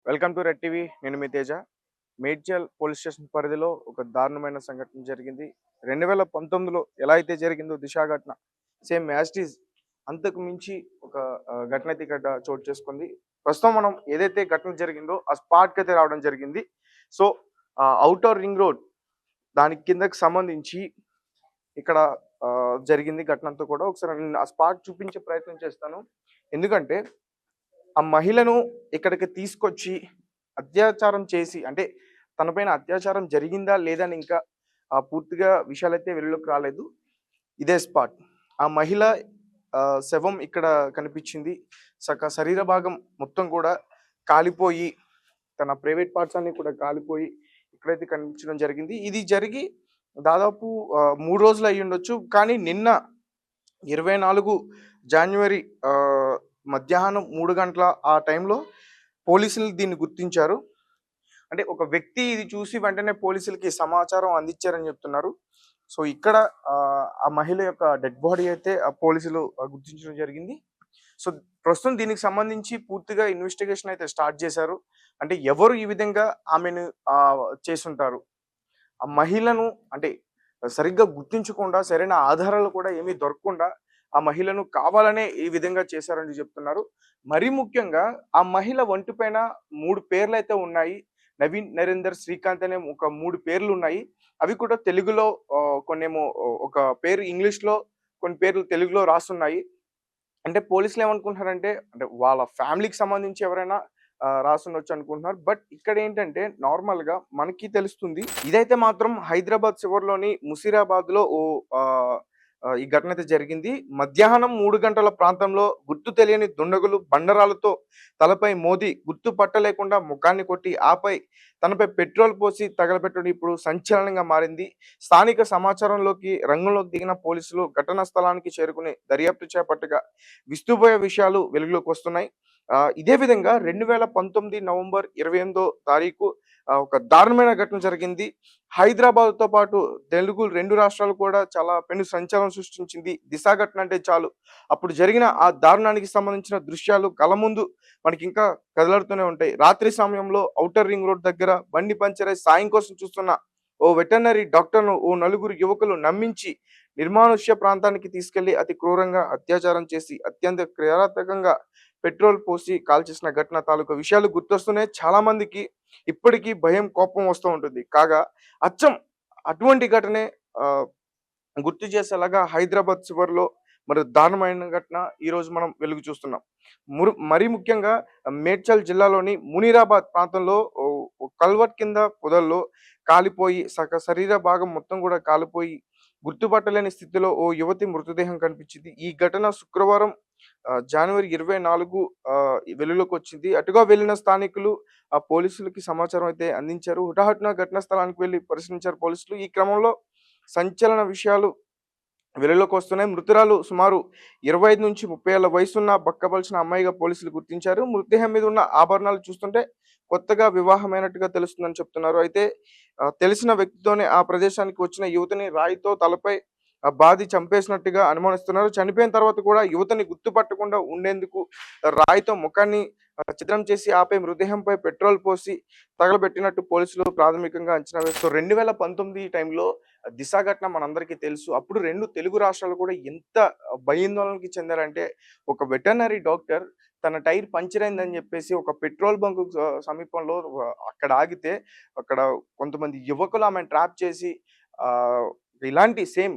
Welcome to red TV. నేను మీ Teja. Medchal police station పరిధిలో ఒక దారుణమైన సంఘటన జరిగింది. 2019లో ఎలా అయితే జరిగిందో దిశ ఘటన, సేమ్ యాస్టీస్ అంతకు మించి ఒక ఘటన అయితే ఇక్కడ చోటు చేసుకుంది. ప్రస్తుతం మనం ఏదైతే ఘటన జరిగిందో ఆ స్పాట్కి అయితే రావడం జరిగింది. సో ఔటర్ రింగ్ రోడ్ దాని కిందకి సంబంధించి ఇక్కడ జరిగింది ఘటన అంతా కూడా. ఒకసారి నేను ఆ స్పాట్ చూపించే ప్రయత్నం చేస్తాను. ఎందుకంటే ఆ మహిళను ఇక్కడికి తీసుకొచ్చి అత్యాచారం చేసి, అంటే తన పైన అత్యాచారం జరిగిందా లేదా అని ఇంకా పూర్తిగా విషయాలైతే వెలుగులోకి రాలేదు. ఇదే స్పాట్. ఆ మహిళ శవం ఇక్కడ కనిపించింది. శరీర భాగం మొత్తం కూడా కాలిపోయి, తన ప్రైవేట్ పార్ట్స్ అన్ని కూడా కాలిపోయి ఇక్కడైతే కనిపించడం జరిగింది. ఇది జరిగి దాదాపు 3 రోజులు అయ్యి ఉండొచ్చు. కానీ నిన్న 24 జాన్యువరి మధ్యాహ్నం 3 గంటల ఆ టైంలో పోలీసులు దీన్ని గుర్తించారు. అంటే ఒక వ్యక్తి ఇది చూసి వెంటనే పోలీసులకి సమాచారం అందించారని చెప్తున్నారు. సో ఇక్కడ ఆ మహిళ యొక్క డెడ్ బాడీ అయితే ఆ పోలీసులు గుర్తించడం జరిగింది. సో ప్రస్తుతం దీనికి సంబంధించి పూర్తిగా ఇన్వెస్టిగేషన్ అయితే స్టార్ట్ చేశారు. అంటే ఎవరు ఈ విధంగా ఆమెను చేసుంటారు, ఆ మహిళను అంటే సరిగ్గా గుర్తించకుండా, సరైన ఆధారాలు కూడా ఏమీ దొరకకుండా ఆ మహిళను కావాలనే ఈ విధంగా చేశారని చెప్తున్నారు. మరీ ముఖ్యంగా ఆ మహిళ ఒంటి పైన 3 పేర్లు అయితే ఉన్నాయి. నవీన్, నరేందర్, శ్రీకాంత్ అనే ఒక 3 పేర్లు ఉన్నాయి. అవి కూడా తెలుగులో, కొన్నేమో ఒక పేరు ఇంగ్లీష్‌లో, కొన్ని పేర్లు తెలుగులో రాసున్నాయి. అంటే పోలీసులు ఏమనుకుంటున్నారంటే, అంటే వాళ్ళ ఫ్యామిలీకి సంబంధించి ఎవరైనా రాసుండొచ్చు అనుకుంటున్నారు. బట్ ఇక్కడ ఏంటంటే నార్మల్‌గా మనకి తెలుస్తుంది. ఇదైతే మాత్రం హైదరాబాద్ చివర్లోని ముషీరాబాద్‌లో ఈ ఘటన అయితే జరిగింది. మధ్యాహ్నం 3 గంటల ప్రాంతంలో గుర్తు తెలియని దుండగులు బండరాలతో తలపై మోది గుర్తు పట్టలేకుండా ముఖాన్ని కొట్టి, ఆపై తనపై పెట్రోల్ పోసి తగలబెట్టడం ఇప్పుడు సంచలనంగా మారింది. స్థానిక సమాచారంలోకి రంగంలోకి దిగిన పోలీసులు ఘటనా స్థలానికి చేరుకుని దర్యాప్తు చేపట్టగా విస్తుపోయే విషయాలు వెలుగులోకి వస్తున్నాయి. ఇదే విధంగా 2019 నవంబర్ 28వ తారీఖు ఒక దారుణమైన ఘటన జరిగింది. హైదరాబాద్‌తో పాటు తెలుగు 2 రాష్ట్రాలు కూడా చాలా పెను సంచలనం సృష్టించింది. దిశ ఘటన అంటే చాలు అప్పుడు జరిగిన ఆ దారుణానికి సంబంధించిన దృశ్యాలు కళ్ళ ముందు మనకి ఇంకా కదలాడుతూనే ఉంటాయి. రాత్రి సమయంలో ఔటర్ రింగ్ రోడ్ దగ్గర బండి పంచర్ అయి సాయం కోసం చూస్తున్న ఓ వెటర్నరీ డాక్టర్‌ను ఓ నలుగురు యువకులు నమ్మించి నిర్మానుష్య ప్రాంతానికి తీసుకెళ్లి అతి క్రూరంగా అత్యాచారం చేసి, అత్యంత కిరాతకంగా పెట్రోల్ పోసి కాల్చేసిన ఘటన తాలూకా విషయాలు గుర్తొస్తూనే చాలా మందికి ఇప్పటికీ భయం, కోపం వస్తూ ఉంటుంది. కాగా అచ్చం అటువంటి ఘటనే గుర్తు చేసేలాగా హైదరాబాద్ చివర్లో మరి దారుణమైన ఘటన ఈరోజు మనం వెలుగు చూస్తున్నాం. మరీ ముఖ్యంగా మేడ్చల్ జిల్లాలోని మునీరాబాద్ ప్రాంతంలో కల్వర్ట్ కింద పొదల్లో కాలిపోయి శరీర భాగం మొత్తం కూడా కాలిపోయి గుర్తుపట్టలేని స్థితిలో ఓ యువతి మృతదేహం కనిపించింది. ఈ ఘటన శుక్రవారం జనవరి 24 వెలుగులోకి వచ్చింది. అటుగా వెళ్లిన స్థానికులు ఆ పోలీసులకి సమాచారం అయితే అందించారు. హుటాహుటిన ఘటనా స్థలానికి వెళ్లి పరిశీలించారు పోలీసులు. ఈ క్రమంలో సంచలన విషయాలు వెలుగులోకి వస్తున్నాయి. మృతురాలు సుమారు 25-30 ఏళ్ల వయసున్న బక్కబలిసిన అమ్మాయిగా పోలీసులు గుర్తించారు. మృతదేహం మీద ఉన్న ఆభరణాలు చూస్తుంటే కొత్తగా వివాహమైనట్టుగా తెలుస్తుందని చెప్తున్నారు. అయితే తెలిసిన వ్యక్తితోనే ఆ ప్రదేశానికి వచ్చిన యువతిని రాయితో తలపై బాది చంపేసినట్టుగా అనుమానిస్తున్నారు. చనిపోయిన తర్వాత కూడా యువతిని గుర్తుపట్టకుండా ఉండేందుకు రాయితో ముఖాన్ని ఛిద్రం చేసి, ఆపై మృతదేహంపై పెట్రోల్ పోసి తగలబెట్టినట్టు పోలీసులు ప్రాథమికంగా అంచనా వేస్తారు. 2019 టైంలో దిశ ఘటన మనందరికీ తెలుసు. అప్పుడు 2 తెలుగు రాష్ట్రాలు కూడా ఎంత భయాందోళనకి చెందారంటే, ఒక వెటర్నరీ డాక్టర్ తన టైర్ పంక్చర్ అయిందని చెప్పేసి ఒక పెట్రోల్ బంక్ సమీపంలో అక్కడ ఆగితే, అక్కడ కొంతమంది యువకులు ఆమెను ట్రాప్ చేసి ఇలాంటి సేమ్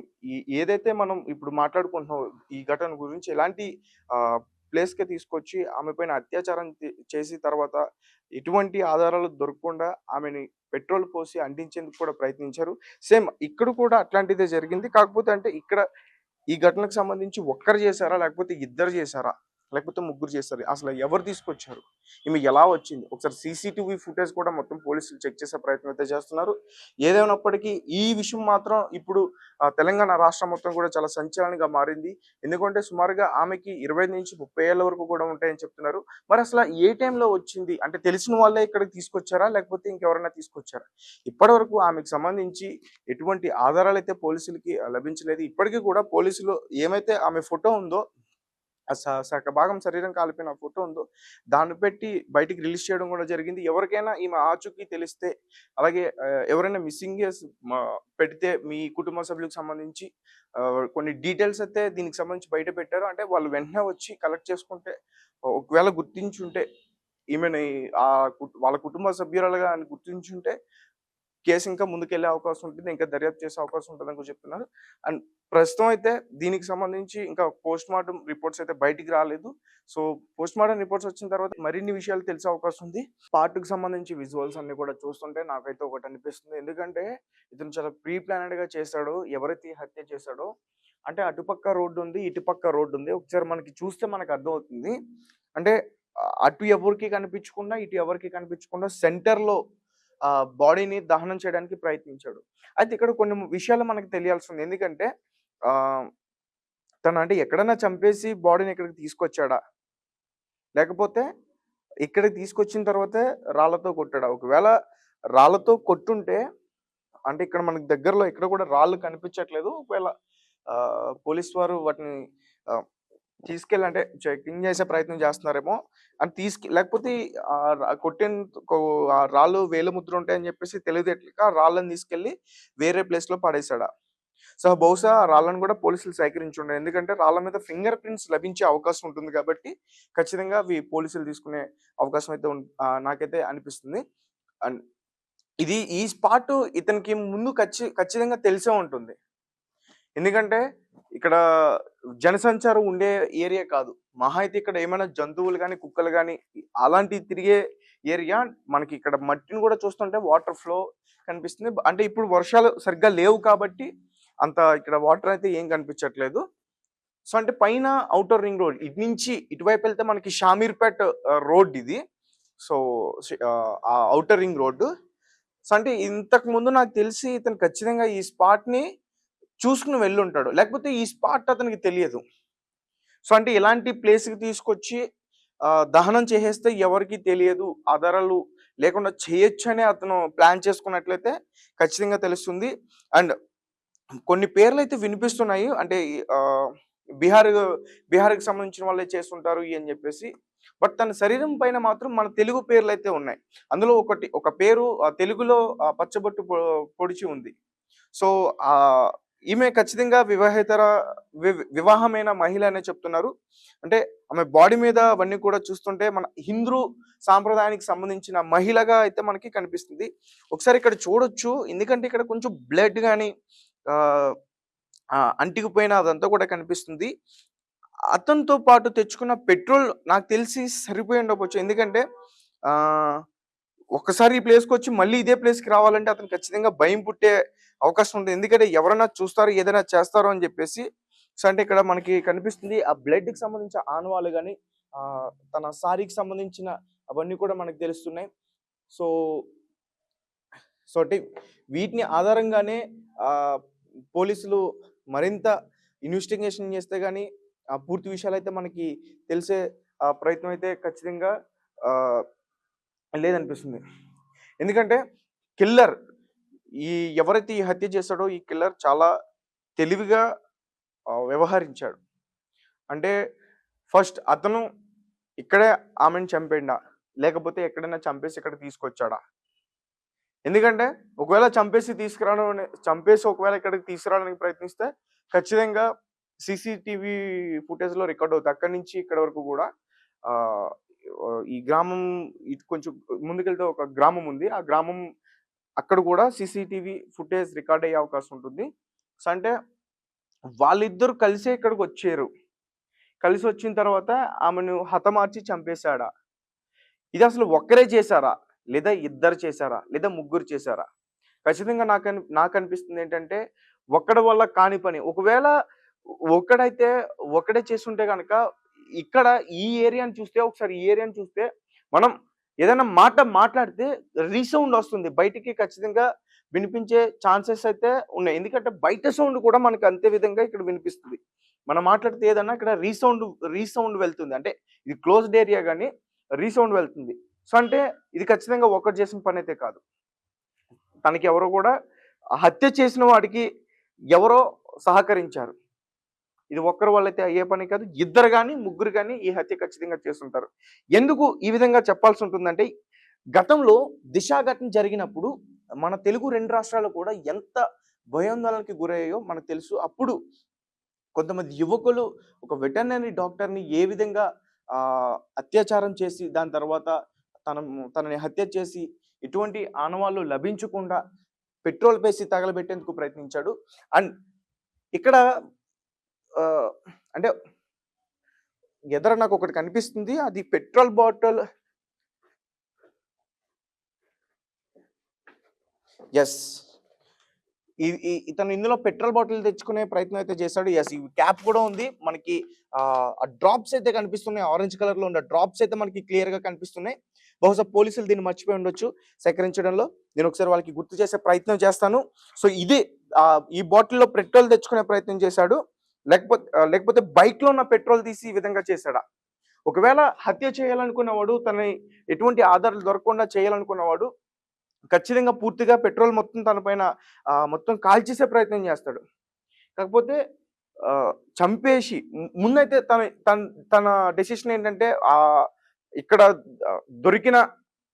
ఏదైతే మనం ఇప్పుడు మాట్లాడుకుంటున్నాం ఈ ఘటన గురించి, ఇలాంటి ప్లేస్‌కి తీసుకొచ్చి ఆమె పైన అత్యాచారం చేసి తర్వాత ఎటువంటి ఆధారాలు దొరకకుండా ఆమెని పెట్రోల్ పోసి అంటించేందుకు కూడా ప్రయత్నించారు. సేమ్ ఇక్కడ కూడా అట్లాంటిదే జరిగింది. కాకపోతే అంటే ఇక్కడ ఈ ఘటనకు సంబంధించి ఒక్కరు చేశారా? లేకపోతే ఇద్దరు చేశారా? లేకపోతే ముగ్గురు చేశారు. అసలు ఎవరు తీసుకొచ్చారు? ఈమె ఎలా వచ్చింది? ఒకసారి సీసీటీవీ ఫుటేజ్ కూడా మొత్తం పోలీసులు చెక్ చేసే ప్రయత్నం అయితే చేస్తున్నారు. ఏదేమైనప్పటికీ ఈ విషయం మాత్రం ఇప్పుడు తెలంగాణ రాష్ట్రం మొత్తం కూడా చాలా సంచలనంగా మారింది. ఎందుకంటే సుమారుగా ఆమెకి 25-30 ఏళ్ల వరకు కూడా ఉంటాయని చెప్తున్నారు. మరి అసలు ఏ టైంలో వచ్చింది? అంటే తెలిసిన వాళ్ళే ఇక్కడికి తీసుకొచ్చారా? లేకపోతే ఇంకెవరైనా తీసుకొచ్చారా? ఇప్పటివరకు ఆమెకు సంబంధించి ఎటువంటి ఆధారాలైతే పోలీసులకి లభించలేదు. ఇప్పటికీ కూడా పోలీసులు ఏమైతే ఆమె ఫోటో ఉందో ఆ సగ భాగం శరీరం కాలిపోయిన ఫోటో ఉందో దాన్ని పెట్టి బయటికి రిలీజ్ చేయడం కూడా జరిగింది. ఎవరికైనా ఈమె ఆచూకీ తెలిస్తే అలాగే ఎవరైనా మిస్సింగ్ కేస్ పెడితే మీ కుటుంబ సభ్యులకు సంబంధించి కొన్ని డీటెయిల్స్ అయితే దీనికి సంబంధించి బయట పెట్టారు. అంటే వాళ్ళు వెంటనే వచ్చి కలెక్ట్ చేసుకుంటే ఒకవేళ గుర్తించుంటే ఈమెని వాళ్ళ కుటుంబ సభ్యురాలుగా అని గుర్తించుంటే కేసు ఇంకా ముందుకెళ్ళే అవకాశం ఉంటుంది. ఇంకా దర్యాప్తు చేసే అవకాశం ఉంటుందని కూడా చెప్తున్నారు. అండ్ ప్రస్తుతం అయితే దీనికి సంబంధించి ఇంకా పోస్ట్‌మార్టం రిపోర్ట్స్ అయితే బయటికి రాలేదు. సో, పోస్ట్‌మార్టం రిపోర్ట్స్ వచ్చిన తర్వాత మరిన్ని విషయాలు తెలిసే అవకాశం ఉంది. పార్ట్‌కి సంబంధించి విజువల్స్ అన్నీ కూడా చూస్తుంటే నాకైతే ఒకటి అనిపిస్తుంది. ఎందుకంటే ఇతను చాలా ప్రీ ప్లానెడ్‌గా చేశాడు. ఎవరైతే ఈ హత్య చేశాడో అంటే అటుపక్క రోడ్డు ఉంది, ఇటుపక్క రోడ్డు ఉంది. ఒకసారి మనకి చూస్తే మనకు అర్థమవుతుంది. అంటే అటు ఎవరికీ కనిపించకుండా, ఇటు ఎవరికీ కనిపించకుండా సెంటర్‌లో బాడీని దహనం చేయడానికి ప్రయత్నించాడు. అయితే ఇక్కడ కొన్ని విషయాలు మనకు తెలియాల్సింది. ఎందుకంటే ఆహ్, తను అంటే ఎక్కడన్నా చంపేసి బాడీని ఇక్కడికి తీసుకొచ్చాడా? లేకపోతే ఇక్కడికి తీసుకొచ్చిన తర్వాతే రాళ్ళతో కొట్టాడా? ఒకవేళ రాళ్ళతో కొట్టుంటే అంటే ఇక్కడ మనకు దగ్గరలో ఎక్కడ కూడా రాళ్ళు కనిపించట్లేదు. ఒకవేళ పోలీస్ వారు వాటిని ఆహ్, తీసుకెళ్ళి అంటే చెకింగ్ చేసే ప్రయత్నం చేస్తున్నారేమో అని లేకపోతే కొట్టిన ఆ రాళ్ళు వేలిముద్ర ఉంటాయని చెప్పేసి తెలివితేటలకి ఆ రాళ్ళని తీసుకెళ్ళి వేరే ప్లేస్‌లో పడేసాడా? సో, బహుశా ఆ రాళ్ళను కూడా పోలీసులు సేకరించుండరు. ఎందుకంటే రాళ్ళ మీద ఫింగర్ ప్రింట్స్ లభించే అవకాశం ఉంటుంది కాబట్టి ఖచ్చితంగా అవి పోలీసులు తీసుకునే అవకాశం అయితే నాకైతే అనిపిస్తుంది. అండ్ ఈ స్పాట్ ఇతనికి ముందు ఖచ్చితంగా తెలిసే ఉంటుంది. ఎందుకంటే ఇక్కడ జనసంచారం ఉండే ఏరియా కాదు. మహా అయితే ఇక్కడ ఏమైనా జంతువులు గాని, కుక్కలు గాని అలాంటివి తిరిగే ఏరియా. మనకి ఇక్కడ మట్టిని కూడా చూస్తుంటే వాటర్ ఫ్లో కనిపిస్తుంది. అంటే ఇప్పుడు వర్షాలు సరిగ్గా లేవు కాబట్టి అంత ఇక్కడ వాటర్ అయితే ఏం కనిపించట్లేదు. సో, అంటే పైన ఔటర్ రింగ్ రోడ్ ఇటు నుంచి ఇటువైపు వెళ్తే మనకి షామీర్పేట్ రోడ్ ఇది. సో, ఆ ఔటర్ రింగ్ రోడ్డు. సో, అంటే ఇంతకు ముందు నాకు తెలిసి ఇతను ఖచ్చితంగా ఈ స్పాట్‌ని చూసుకొని వెళ్ళుంటాడు. లేకపోతే ఈ స్పాట్ అతనికి తెలియదు. సో, అంటే ఇలాంటి ప్లేస్‌కి తీసుకొచ్చి దహనం చేసేస్తే ఎవరికీ తెలియదు. ఆధారాలు లేకుండా చేయొచ్చని అతను ప్లాన్ చేసుకున్నట్లయితే ఖచ్చితంగా తెలుస్తుంది. అండ్ కొన్ని పేర్లయితే వినిపిస్తున్నాయి. అంటే బీహార్‌కి సంబంధించిన వాళ్ళే చేసుంటారు అని చెప్పేసి. బట్ తన శరీరం పైన మాత్రం మన తెలుగు పేర్లయితే ఉన్నాయి. అందులో ఒక పేరు తెలుగులో పచ్చబొట్టు పొడిచి ఉంది. సో, ఈమె ఖచ్చితంగా వివాహమైన మహిళ అనే చెప్తున్నారు. అంటే ఆమె బాడీ మీద అవన్నీ కూడా చూస్తుంటే మన హిందూ సాంప్రదాయానికి సంబంధించిన మహిళగా అయితే మనకి కనిపిస్తుంది. ఒకసారి ఇక్కడ చూడొచ్చు. ఎందుకంటే ఇక్కడ కొంచెం బ్లడ్ గాని అంటికిపోయిన అదంతా కూడా కనిపిస్తుంది. అతనితో పాటు తెచ్చుకున్న పెట్రోల్ నాకు తెలిసి సరిపోయి ఉండకపోవచ్చు. ఎందుకంటే ఒక్కసారి ఈ ప్లేస్‌కొచ్చి మళ్ళీ ఇదే ప్లేస్‌కి రావాలంటే అతను ఖచ్చితంగా భయం పుట్టే అవకాశం ఉంది. ఎందుకంటే ఎవరైనా చూస్తారు, ఏదైనా చేస్తారు అని చెప్పేసి. సో, అంటే ఇక్కడ మనకి కనిపిస్తుంది ఆ బ్లడ్‌కి సంబంధించిన ఆనవాళ్ళు గాని, తన సారీకి సంబంధించిన అవన్నీ కూడా మనకు తెలుస్తున్నాయి. సో, అంటే వీటిని ఆధారంగానే పోలీసులు మరింత ఇన్వెస్టిగేషన్ చేస్తే గాని పూర్తి విషయాలైతే మనకి తెలిసే ప్రయత్నం అయితే ఖచ్చితంగా లేదనిపిస్తుంది. ఎందుకంటే కిల్లర్ ఎవరైతే ఈ హత్య చేశాడో ఈ కిల్లర్ చాలా తెలివిగా వ్యవహరించాడు. అంటే ఫస్ట్ అతను ఇక్కడే ఆమెను చంపేండా? లేకపోతే ఎక్కడైనా చంపేసి ఇక్కడ తీసుకొచ్చాడా? ఎందుకంటే ఒకవేళ చంపేసి ఒకవేళ ఇక్కడికి తీసుకురావడానికి ప్రయత్నిస్తే ఖచ్చితంగా సీసీటీవీ ఫుటేజ్‌లో రికార్డ్ అవుతాయి. అక్కడి నుంచి ఇక్కడి వరకు కూడా ఈ గ్రామం ఇటు కొంచెం ముందుకెళ్తే ఒక గ్రామం ఉంది. ఆ గ్రామం అక్కడ కూడా సీసీటీవీ ఫుటేజ్ రికార్డ్ అయ్యే అవకాశం ఉంటుంది. సో, అంటే వాళ్ళిద్దరూ కలిసే ఇక్కడికొచ్చారు. కలిసి వచ్చిన తర్వాత ఆమెను హతమార్చి చంపేశాడా? ఇది అసలు ఒక్కరే చేశారా? లేదా ఇద్దరు చేశారా? లేదా ముగ్గురు చేశారా? ఖచ్చితంగా నాకనిపిస్తుంది ఏంటంటే ఒక్కడి వల్ల కాని పని. ఒకవేళ ఒక్కడే చేసుంటే గనక ఇక్కడ ఈ ఏరియాని చూస్తే మనం ఏదైనా మాట మాట్లాడితే రీసౌండ్ వస్తుంది. బయటికి ఖచ్చితంగా వినిపించే ఛాన్సెస్ అయితే ఉన్నాయి. ఎందుకంటే బయట సౌండ్ కూడా మనకు అంతే విధంగా ఇక్కడ వినిపిస్తుంది. మనం మాట్లాడితే ఏదన్నా ఇక్కడ రీసౌండ్ వెళ్తుంది. అంటే ఇది క్లోజ్డ్ ఏరియా గాని రీసౌండ్ వెళ్తుంది. సో, అంటే ఇది ఖచ్చితంగా ఒక్కడు చేసిన పనైతే కాదు. తనకి ఎవరో కూడా హత్య చేసిన వాడికి ఎవరో సహకరించారు. ఇది ఒక్కరి వల్ల అయితే అయ్యే పని కాదు. ఇద్దరు గాని, ముగ్గురు గాని ఈ హత్య ఖచ్చితంగా చేసుంటారు. ఎందుకు ఈ విధంగా చెప్పాల్సి ఉంటుందంటే, గతంలో దిశ ఘటన జరిగినప్పుడు మన తెలుగు 2 రాష్ట్రాలు కూడా ఎంత భయాందోళనకి గురయ్యాయో మనకు తెలుసు. అప్పుడు కొంతమంది యువకులు ఒక వెటర్నరీ డాక్టర్‌ని ఏ విధంగా అత్యాచారం చేసి, దాని తర్వాత తనని హత్య చేసి, ఎటువంటి ఆనవాళ్ళు లభించకుండా పెట్రోల్ పేసి తగలబెట్టేందుకు ప్రయత్నించాడు. అండ్ ఇక్కడ ఆహ్, అంటే ఎదర నాకొకటి కనిపిస్తుంది. అది పెట్రోల్ బాటిల్. యెస్. ఇతను ఇందులో పెట్రోల్ బాటిల్ తెచ్చుకునే ప్రయత్నం అయితే చేశాడు. యెస్. ఈ క్యాప్ కూడా ఉంది. మనకి ఆ డ్రాప్స్ అయితే కనిపిస్తున్నాయి. ఆరెంజ్ కలర్‌లో ఉన్న డ్రాప్స్ అయితే మనకి క్లియర్‌గా కనిపిస్తున్నాయి. బహుశా పోలీసులు దీన్ని మర్చిపోయి ఉండొచ్చు సేకరించడంలో. నేను ఒకసారి వాళ్ళకి గుర్తు చేసే ప్రయత్నం చేస్తాను. సో, ఇదే ఈ బాటిల్‌లో పెట్రోల్ తెచ్చుకునే ప్రయత్నం చేశాడు. లేకపోతే బైక్‌లో ఉన్న పెట్రోల్ తీసి ఈ విధంగా చేశాడా? ఒకవేళ హత్య చేయాలనుకున్నవాడు, తనని ఎటువంటి ఆధారాలు దొరకకుండా చేయాలనుకున్నవాడు ఖచ్చితంగా పూర్తిగా పెట్రోల్ మొత్తం తన పైన మొత్తం కాల్చేసే ప్రయత్నం చేస్తాడు. కాకపోతే చంపేసి ముందైతే తన తన తన డెసిషన్ ఏంటంటే ఇక్కడ దొరికిన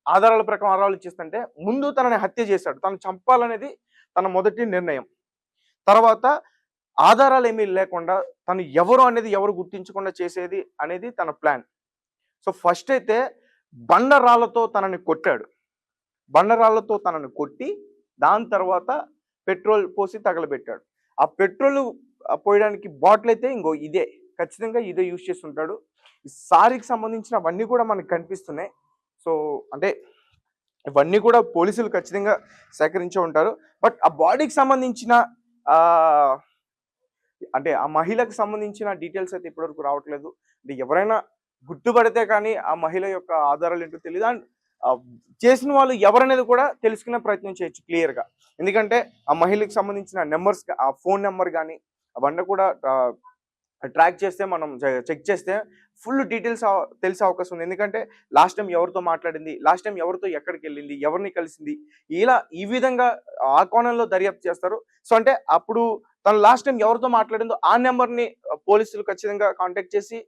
ఆధారాల ప్రకారం ఆధారాలు ఇచ్చేస్తుంటే ముందు తనని హత్య చేశాడు. తను చంపాలనేది తన మొదటి నిర్ణయం. తర్వాత ఆధారాలేమీ లేకుండా తను ఎవరు అనేది ఎవరు గుర్తించకుండా చేసేది అనేది తన ప్లాన్. సో, ఫస్ట్ అయితే బండరాళ్ళతో తనని కొట్టాడు. బండరాళ్ళతో తనని కొట్టి, దాని తర్వాత పెట్రోల్ పోసి తగలబెట్టాడు. ఆ పెట్రోల్ పోయడానికి బాటిల్ అయితే ఇంగో ఇదే. ఖచ్చితంగా ఇదే యూజ్ చేసుంటాడు. ఈ సారీకి సంబంధించినవన్నీ కూడా మనకు కనిపిస్తున్నాయి. సో, అంటే ఇవన్నీ కూడా పోలీసులు ఖచ్చితంగా సేకరించే ఉంటారు. బట్ ఆ బాడీకి సంబంధించిన ఆహ్, అంటే ఆ మహిళకు సంబంధించిన డీటెయిల్స్ అయితే ఇప్పటివరకు రావట్లేదు. అంటే ఎవరైనా గుర్తుపడితే కానీ ఆ మహిళ యొక్క ఆధారాలేంటో తెలీదు. అండ్ చేసిన వాళ్ళు ఎవరనేది కూడా తెలుసుకునే ప్రయత్నం చేయొచ్చు క్లియర్‌గా. ఎందుకంటే ఆ మహిళకి సంబంధించిన నంబర్స్, ఆ ఫోన్ నంబర్ గాని అవన్నీ కూడా ట్రాక్ చేస్తే, మనం చెక్ చేస్తే ఫుల్ డీటెయిల్స్ తెలిసే అవకాశం ఉంది. ఎందుకంటే లాస్ట్ టైమ్ ఎవరితో మాట్లాడింది, లాస్ట్ టైమ్ ఎవరితో ఎక్కడికెళ్ళింది, ఎవరిని కలిసింది, ఇలా ఈ విధంగా ఆ కోణంలో దర్యాప్తు చేస్తారు. సో, అంటే అప్పుడు తను లాస్ట్ టైమ్ ఎవరితో మాట్లాడిందో ఆ నెంబర్‌ని పోలీసులు ఖచ్చితంగా కాంటాక్ట్ చేసి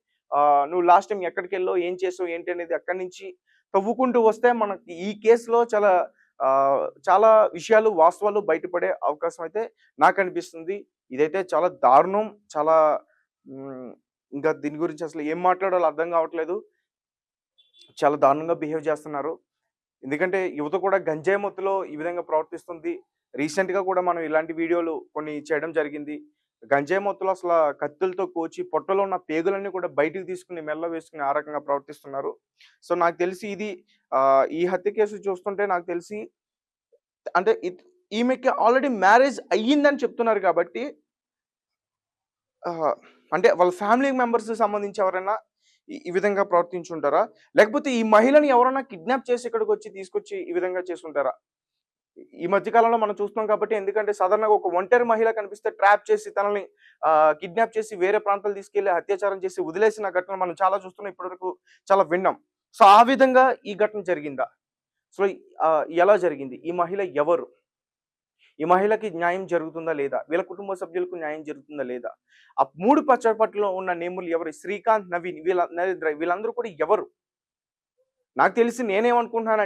నువ్వు లాస్ట్ టైమ్ ఎక్కడికెళ్ళావు, ఏం చేసావు, ఏంటి అనేది అక్కడి నుంచి తవ్వుకుంటూ వస్తే మనకి ఈ కేసులో చాలా విషయాలు, వాస్తవాలు బయటపడే అవకాశం అయితే నాకనిపిస్తుంది. ఇదైతే చాలా దారుణం. చాలా ఇంకా దీని గురించి అసలు ఏం మాట్లాడాలో అర్థం కావట్లేదు. చాలా దారుణంగా బిహేవ్ చేస్తున్నారు. ఎందుకంటే యువత కూడా గంజాయి మత్తులో ఈ విధంగా ప్రవర్తిస్తుంది. రీసెంట్‌గా కూడా మనం ఇలాంటి వీడియోలు కొన్ని చేయడం జరిగింది. గంజాయి మత్తులో అసల కత్తులతో కోచి పొట్టలో ఉన్న పేగులన్నీ కూడా బయటికి తీసుకొని మెడలో వేసుకొని ఆ రకంగా ప్రవర్తిస్తున్నారు. సో, నాకు తెలిసి ఇది ఈ హత్య కేసు చూస్తుంటే నాకు తెలిసి అంటే ఈమెకి ఆల్రెడీ మ్యారేజ్ అయ్యిందని చెప్తున్నారు కాబట్టి అంటే వాళ్ళ ఫ్యామిలీ మెంబర్స్ సంబంధించి ఎవరైనా ఈ విధంగా ప్రవర్తించుంటారా? లేకపోతే ఈ మహిళని ఎవరైనా కిడ్నాప్ చేసి ఇక్కడికొచ్చి తీసుకొచ్చి ఈ విధంగా చేసుంటారా? ఈ మధ్య కాలంలో మనం చూస్తున్నాం కాబట్టి, ఎందుకంటే సాధారణంగా ఒక ఒంటరి మహిళ కనిపిస్తే ట్రాప్ చేసి తనని కిడ్నాప్ చేసి వేరే ప్రాంతాలు తీసుకెళ్ళి అత్యాచారం చేసి వదిలేసిన ఘటనలు మనం చాలా చూస్తున్నాం. ఇప్పటివరకు చాలా విన్నాం. సో, ఆ విధంగా ఈ ఘటన జరిగిందా? సో, ఎలా జరిగింది? ఈ మహిళ ఎవరు? ఈ మహిళకి న్యాయం జరుగుతుందా లేదా? వీళ్ళ కుటుంబ సభ్యులకు న్యాయం జరుగుతుందా లేదా? ఆ 3 పచ్చడిపట్టులో ఉన్న నేములు ఎవరు? శ్రీకాంత్, నవీన్, నరేంద్ర వీళ్ళందరూ కూడా ఎవరు? నాకు తెలిసి నేనేమనుకుంటున్నానంటే